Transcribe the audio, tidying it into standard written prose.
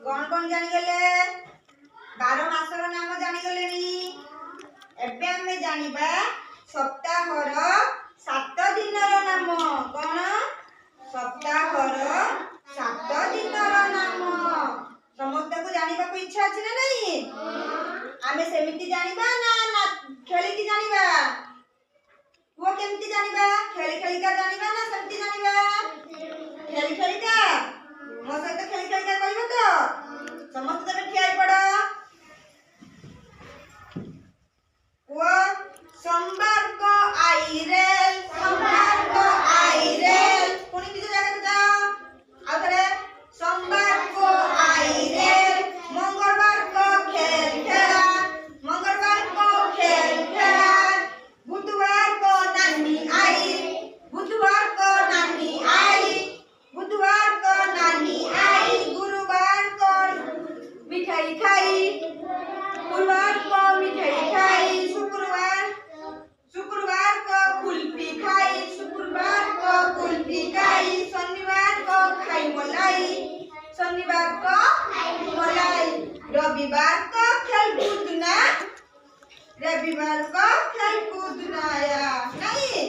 कौन जानिगले 12 मासर नाम जानिगले एबे हमें जानिबा सप्ताहर 7 दिनर नाम कौन सप्ताहर 7 दिनर नाम समस्त को जानिबा को इच्छा अछि ना नहीं आमे सेमिति जानिबा ना खेली की जानिबा वो केमती जानिबा खेली खेली का जानिबा ना सेमिति जानिबा खेली खेली का मो सहित खेली खेली का कहबो तो समस्त तबे ठिया पड़ो वो सोमवार को आई रे पुणी किसी जगह जाओ आउथरे सोमवार को आई रे मंगलवार को खेल खेला मंगलवार को खेल खेला बुधवार को नानी आई बुधवार को नानी आई बुधवार को नानी आई गुरुवार को मिठाई खाई गुरुवार को मिठाई खाई शुक्रवार को कुल्फी खाई शुक्रवार को कुल्फी खाई शनिवार को खाई मलाई शनिवार को मलाई रविवार को खेल कूद ना रविवार को खेल कूद ना नहीं